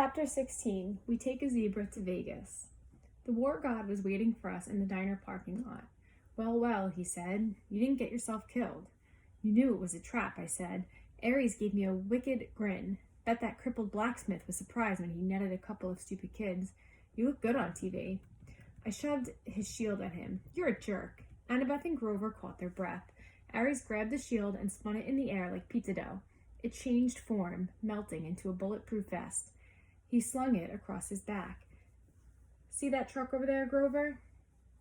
Chapter 16. We take a zebra to Vegas. The war god was waiting for us in the diner parking lot. Well, well, he said, you didn't get yourself killed. You knew it was a trap, I said. Aries gave me a wicked grin. Bet that crippled blacksmith was surprised when he netted a couple of stupid kids. You look good on TV. I shoved his shield at him. You're a jerk. Annabeth and Grover caught their breath. Aries grabbed the shield and spun it in the air like pizza dough. It changed form, melting into a bulletproof vest. He slung it across his back. See that truck over there, Grover?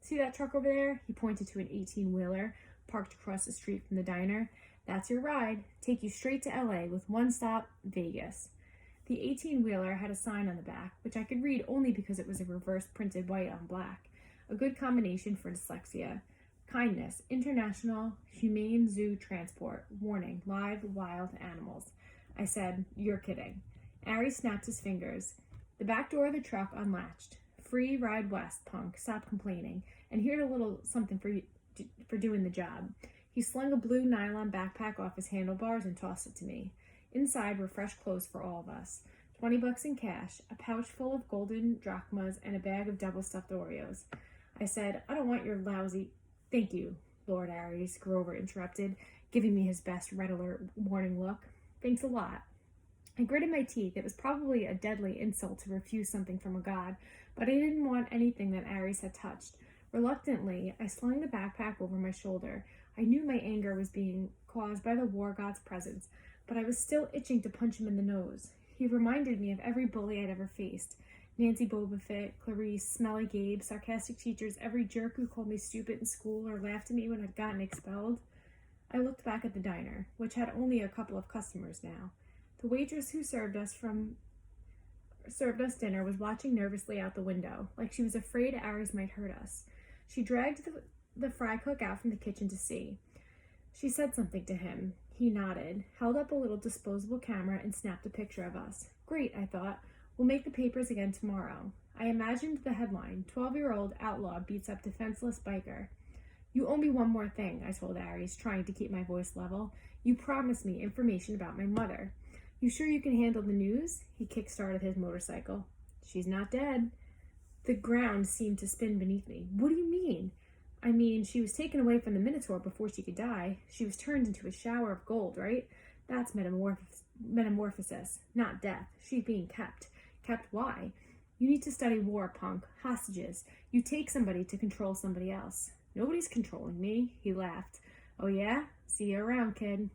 See that truck over there? He pointed to an 18-wheeler parked across the street from the diner. That's your ride. Take you straight to LA with one stop, Vegas. The 18-wheeler had a sign on the back, which I could read only because it was a reverse printed white on black. A good combination for dyslexia. Kindness, International Humane Zoo Transport. Warning, live wild animals. I said, you're kidding. Aries snapped his fingers. The back door of the truck unlatched. Free ride west, punk. Stop complaining. And here's a little something for you for doing the job. He slung a blue nylon backpack off his handlebars and tossed it to me. Inside were fresh clothes for all of us. $20 in cash, a pouch full of golden drachmas, and a bag of double-stuffed Oreos. I said, I don't want your lousy... Thank you, Lord Aries, Grover interrupted, giving me his best red alert warning look. Thanks a lot. I gritted my teeth. It was probably a deadly insult to refuse something from a god, but I didn't want anything that Aries had touched. Reluctantly, I slung the backpack over my shoulder. I knew my anger was being caused by the war god's presence, but I was still itching to punch him in the nose. He reminded me of every bully I'd ever faced. Nancy Bobafit, Clarice, Smelly Gabe, sarcastic teachers, every jerk who called me stupid in school or laughed at me when I'd gotten expelled. I looked back at the diner, which had only a couple of customers now. The waitress who served us dinner was watching nervously out the window, like she was afraid Aries might hurt us. She dragged the fry cook out from the kitchen to see. She said something to him. He nodded, held up a little disposable camera, and snapped a picture of us. Great, I thought. We'll make the papers again tomorrow. I imagined the headline, 12-year-old outlaw beats up defenseless biker. You owe me one more thing, I told Aries, trying to keep my voice level. You promised me information about my mother. You sure you can handle the news? He kick-started his motorcycle. She's not dead. The ground seemed to spin beneath me. What do you mean? I mean, she was taken away from the Minotaur before she could die. She was turned into a shower of gold, right? That's metamorphosis, not death. She's being kept. Kept why? You need to study war, punk. Hostages. You take somebody to control somebody else. Nobody's controlling me, he laughed. Oh yeah? See you around, kid.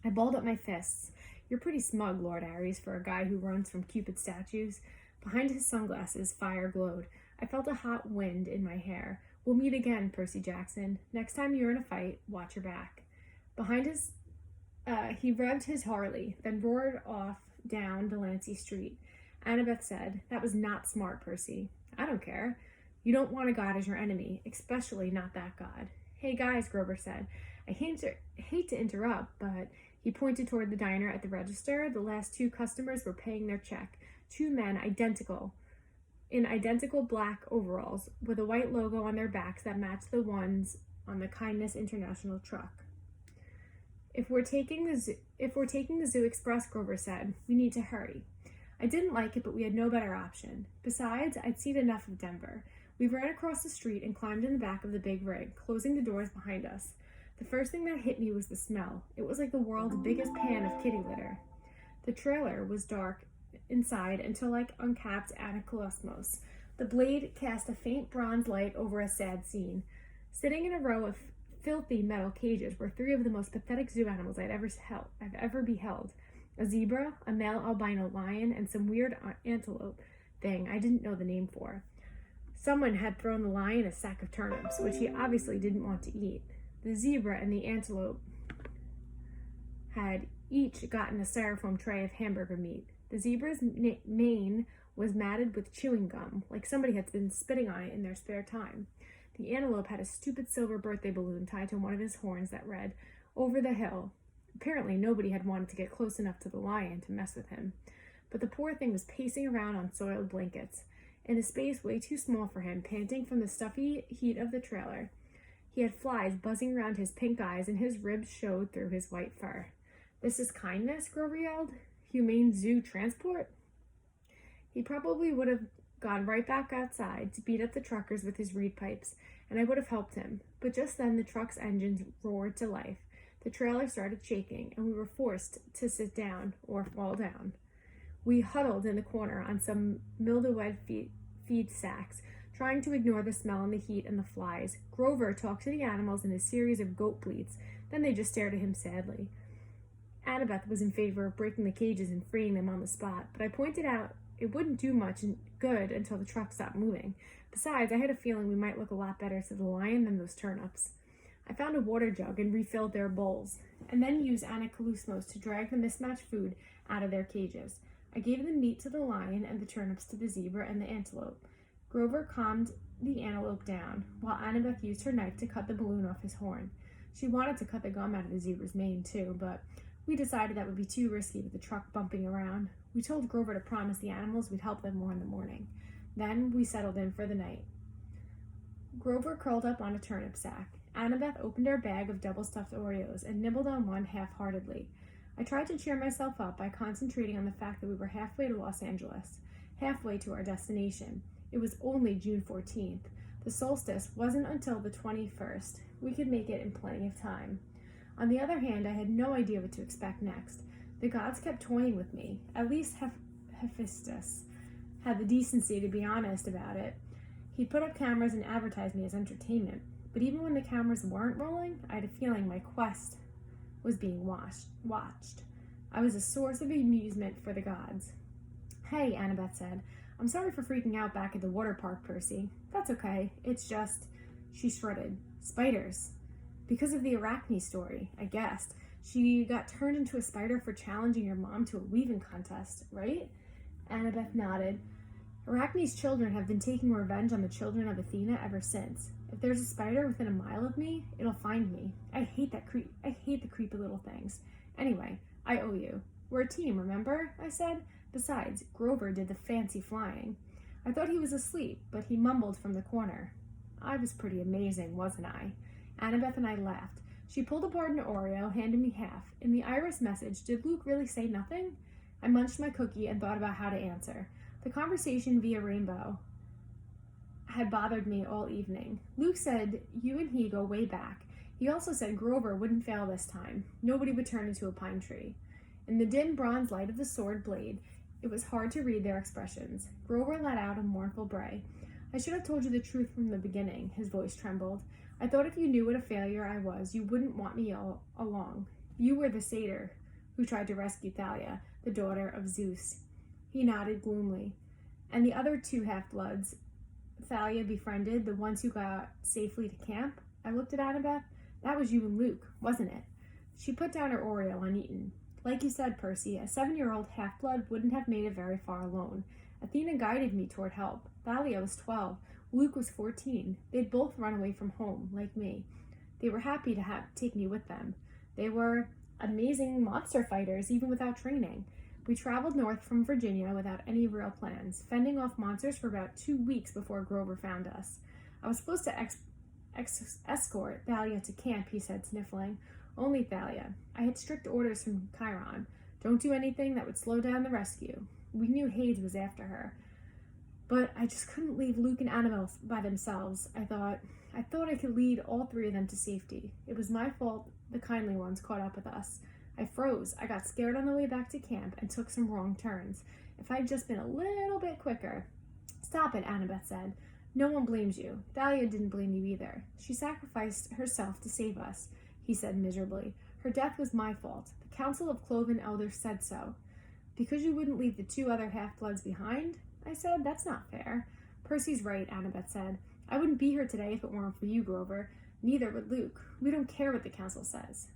I balled up my fists. You're pretty smug, Lord Aries, for a guy who runs from Cupid statues. Behind his sunglasses, fire glowed. I felt a hot wind in my hair. We'll meet again, Percy Jackson. Next time you're in a fight, watch your back. He revved his Harley, then roared off down Delancey Street. Annabeth said, that was not smart, Percy. I don't care. You don't want a god as your enemy, especially not that god. Hey guys, Grover said. I hate to interrupt, but he pointed toward the diner at the register. The last two customers were paying their check. Two men, in identical black overalls, with a white logo on their backs that matched the ones on the Kindness International truck. If we're taking the Zoo Express, Grover said, we need to hurry. I didn't like it, but we had no better option. Besides, I'd seen enough of Denver. We ran across the street and climbed in the back of the big rig, closing the doors behind us. The first thing that hit me was the smell. It was like the world's biggest pan of kitty litter. The trailer was dark inside until like uncapped anaclosmos. The blade cast a faint bronze light over a sad scene. Sitting in a row of filthy metal cages were three of the most pathetic zoo animals I've ever beheld. A zebra, a male albino lion, and some weird antelope thing I didn't know the name for. Someone had thrown the lion a sack of turnips, which he obviously didn't want to eat. The zebra and the antelope had each gotten a styrofoam tray of hamburger meat. The zebra's mane was matted with chewing gum, like somebody had been spitting on it in their spare time. The antelope had a stupid silver birthday balloon tied to one of his horns that read, "Over the hill." Apparently nobody had wanted to get close enough to the lion to mess with him. But the poor thing was pacing around on soiled blankets, in a space way too small for him, panting from the stuffy heat of the trailer. He had flies buzzing around his pink eyes, and his ribs showed through his white fur. This is kindness, Grover yelled. Humane Zoo Transport? He probably would have gone right back outside to beat up the truckers with his reed pipes, and I would have helped him. But just then the truck's engines roared to life. The trailer started shaking, and we were forced to sit down or fall down. We huddled in the corner on some mildewed feed sacks, trying to ignore the smell and the heat and the flies. Grover talked to the animals in a series of goat bleats, then they just stared at him sadly. Annabeth was in favor of breaking the cages and freeing them on the spot, but I pointed out it wouldn't do much good until the truck stopped moving. Besides, I had a feeling we might look a lot better to the lion than those turnips. I found a water jug and refilled their bowls, and then used Anaclusmos to drag the mismatched food out of their cages. I gave the meat to the lion and the turnips to the zebra and the antelope. Grover calmed the antelope down, while Annabeth used her knife to cut the balloon off his horn. She wanted to cut the gum out of the zebra's mane, too, but we decided that would be too risky with the truck bumping around. We told Grover to promise the animals we'd help them more in the morning. Then we settled in for the night. Grover curled up on a turnip sack. Annabeth opened her bag of double-stuffed Oreos and nibbled on one half-heartedly. I tried to cheer myself up by concentrating on the fact that we were halfway to Los Angeles, halfway to our destination. It was only June 14th. The solstice wasn't until the 21st. We could make it in plenty of time. On the other hand, I had no idea what to expect next. The gods kept toying with me. At least Hephaestus had the decency to be honest about it. He'd put up cameras and advertise me as entertainment. But even when the cameras weren't rolling, I had a feeling my quest was being watched. I was a source of amusement for the gods. Hey, Annabeth said. I'm sorry for freaking out back at the water park, Percy. That's okay. It's just... She shrugged. Spiders. Because of the Arachne story, I guessed. She got turned into a spider for challenging your mom to a weaving contest, right? Annabeth nodded. Arachne's children have been taking revenge on the children of Athena ever since. If there's a spider within a mile of me, it'll find me. I hate the creepy little things. Anyway, I owe you. We're a team, remember? I said. Besides, Grover did the fancy flying. I thought he was asleep, but he mumbled from the corner. I was pretty amazing, wasn't I? Annabeth and I laughed. She pulled apart an Oreo, handed me half. In the Iris message, did Luke really say nothing? I munched my cookie and thought about how to answer. The conversation via Rainbow had bothered me all evening. Luke said you and he go way back. He also said Grover wouldn't fail this time. Nobody would turn into a pine tree. In the dim bronze light of the sword blade, it was hard to read their expressions. Grover let out a mournful bray. I should have told you the truth from the beginning, his voice trembled. I thought if you knew what a failure I was, you wouldn't want me along. You were the satyr who tried to rescue Thalia, the daughter of Zeus. He nodded gloomily. And the other two half-bloods Thalia befriended, the ones who got safely to camp? I looked at Annabeth. That was you and Luke, wasn't it? She put down her Oreo uneaten. Like you said, Percy, a 7-year-old half-blood wouldn't have made it very far alone. Athena guided me toward help. Thalia was 12. Luke was 14. They'd both run away from home, like me. They were happy to take me with them. They were amazing monster fighters, even without training. We traveled north from Virginia without any real plans, fending off monsters for about 2 weeks before Grover found us. I was supposed to escort Thalia to camp, he said, sniffling. Only Thalia. I had strict orders from Chiron. Don't do anything that would slow down the rescue. We knew Hades was after her. But I just couldn't leave Luke and Annabelle by themselves, I thought. I thought I could lead all 3 of them to safety. It was my fault the kindly ones caught up with us. I froze. I got scared on the way back to camp and took some wrong turns. If I'd just been a little bit quicker. Stop it, Annabeth said. No one blames you. Thalia didn't blame you either. She sacrificed herself to save us, he said miserably. Her death was my fault. The Council of Cloven Elders said so. Because you wouldn't leave the 2 other half-bloods behind? I said, that's not fair. Percy's right, Annabeth said. I wouldn't be here today if it weren't for you, Grover. Neither would Luke. We don't care what the council says.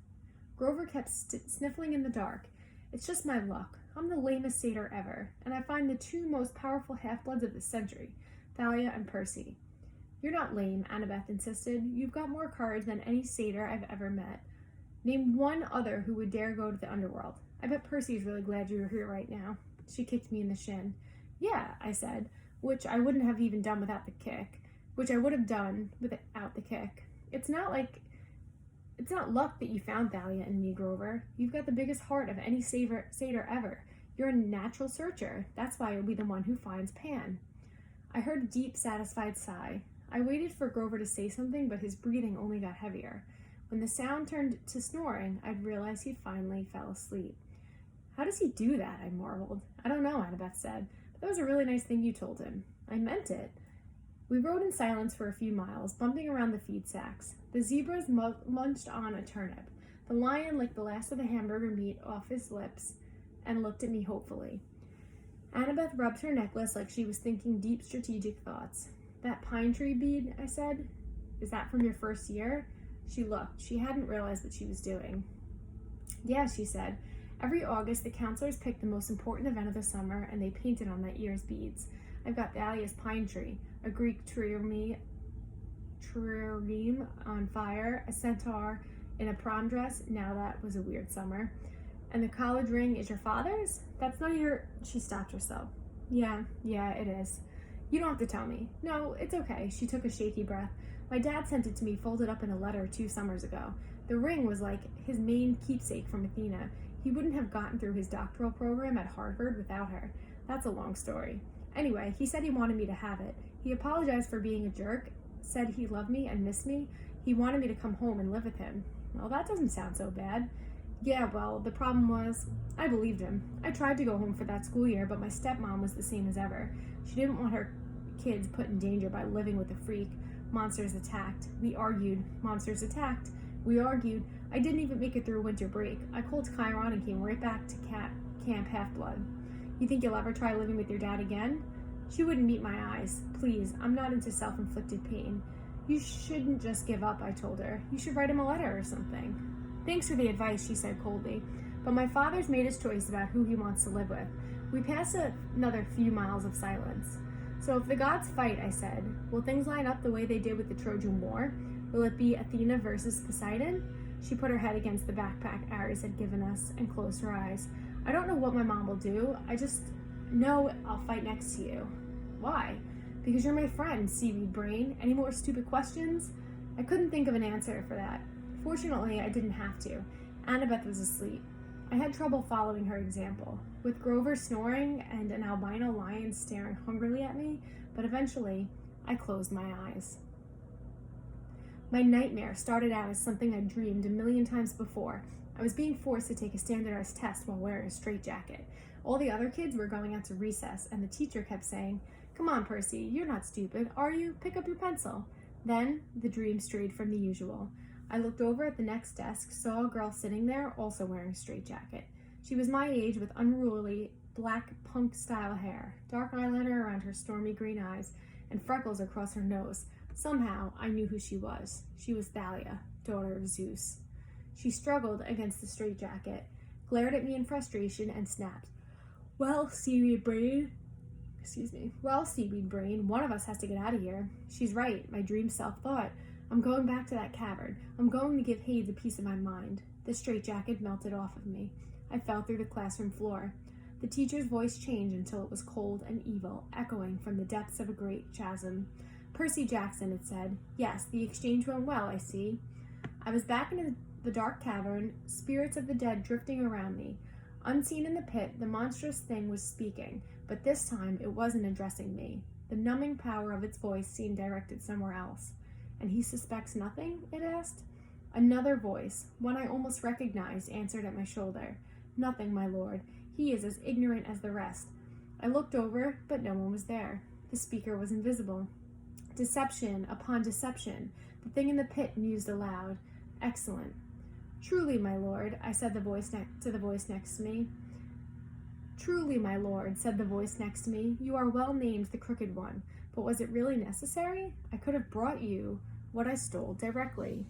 Grover kept sniffling in the dark. It's just my luck. I'm the lamest satyr ever, and I find the 2 most powerful half-bloods of the century, Thalia and Percy. You're not lame, Annabeth insisted. You've got more courage than any satyr I've ever met. Name one other who would dare go to the underworld. I bet Percy's really glad you're here right now. She kicked me in the shin. Yeah, I said, which I wouldn't have even done without the kick. Which I would have done without the kick. It's not luck that you found Thalia and me, Grover. You've got the biggest heart of any satyr ever. You're a natural searcher. That's why you'll be the one who finds Pan. I heard a deep, satisfied sigh. I waited for Grover to say something, but his breathing only got heavier. When the sound turned to snoring, I'd realized he finally fell asleep. How does he do that? I marveled. I don't know, Annabeth said. But that was a really nice thing you told him. I meant it. We rode in silence for a few miles, bumping around the feed sacks. The zebras munched on a turnip. The lion licked the last of the hamburger meat off his lips and looked at me hopefully. Annabeth rubbed her necklace like she was thinking deep strategic thoughts. That pine tree bead, I said. Is that from your first year? She looked. She hadn't realized what she was doing. Yeah, she said. Every August, the counselors picked the most important event of the summer, and they painted on that year's beads. I've got Thalia's pine tree, a Greek trireme on fire, a centaur in a prom dress. Now that was a weird summer. And the college ring is your father's? That's none of your... She stopped herself. Yeah, it is. You don't have to tell me. No, it's okay. She took a shaky breath. My dad sent it to me folded up in a letter 2 summers ago. The ring was like his main keepsake from Athena. He wouldn't have gotten through his doctoral program at Harvard without her. That's a long story. Anyway, he said he wanted me to have it. He apologized for being a jerk, said he loved me and missed me. He wanted me to come home and live with him. Well, that doesn't sound so bad. Yeah, well, the problem was, I believed him. I tried to go home for that school year, but my stepmom was the same as ever. She didn't want her kids put in danger by living with a freak. Monsters attacked. We argued. Monsters attacked. We argued. I didn't even make it through winter break. I called Chiron and came right back to Camp Half-Blood. You think you'll ever try living with your dad again? She wouldn't meet my eyes. Please, I'm not into self-inflicted pain. You shouldn't just give up, I told her. You should write him a letter or something. Thanks for the advice, she said coldly. But my father's made his choice about who he wants to live with. We passed another few miles of silence. So if the gods fight, I said, will things line up the way they did with the Trojan War? Will it be Athena versus Poseidon? She put her head against the backpack Ares had given us and closed her eyes. I don't know what my mom will do. I just know I'll fight next to you. Why? Because you're my friend, seaweed brain. Any more stupid questions? I couldn't think of an answer for that. Fortunately, I didn't have to. Annabeth was asleep. I had trouble following her example, with Grover snoring and an albino lion staring hungrily at me, but eventually, I closed my eyes. My nightmare started out as something I'd dreamed a million times before. I was being forced to take a standardized test while wearing a straitjacket. All the other kids were going out to recess, and the teacher kept saying, "Come on, Percy, you're not stupid, are you? Pick up your pencil." Then, the dream strayed from the usual. I looked over at the next desk, saw a girl sitting there, also wearing a straitjacket. She was my age with unruly, black punk-style hair, dark eyeliner around her stormy green eyes, and freckles across her nose. Somehow, I knew who she was. She was Thalia, daughter of Zeus. She struggled against the straitjacket, glared at me in frustration, and snapped. Well, seaweed brain, one of us has to get out of here. She's right, my dream self thought. I'm going back to that cavern. I'm going to give Hades a piece of my mind. The straitjacket melted off of me. I fell through the classroom floor. The teacher's voice changed until it was cold and evil, echoing from the depths of a great chasm. Percy Jackson, it said. Yes, the exchange went well, I see. I was back in the dark cavern, spirits of the dead drifting around me. Unseen in the pit, the monstrous thing was speaking, but this time it wasn't addressing me. The numbing power of its voice seemed directed somewhere else. And he suspects nothing? It asked. Another voice, one I almost recognized, answered at my shoulder. Nothing, my lord. He is as ignorant as the rest. I looked over, but no one was there. The speaker was invisible. Deception upon deception. The thing in the pit mused aloud. Excellent. Truly, my lord, I said to the voice next to me. Truly, my lord, said the voice next to me, you are well named the Crooked One. But was it really necessary? I could have brought you what I stole directly.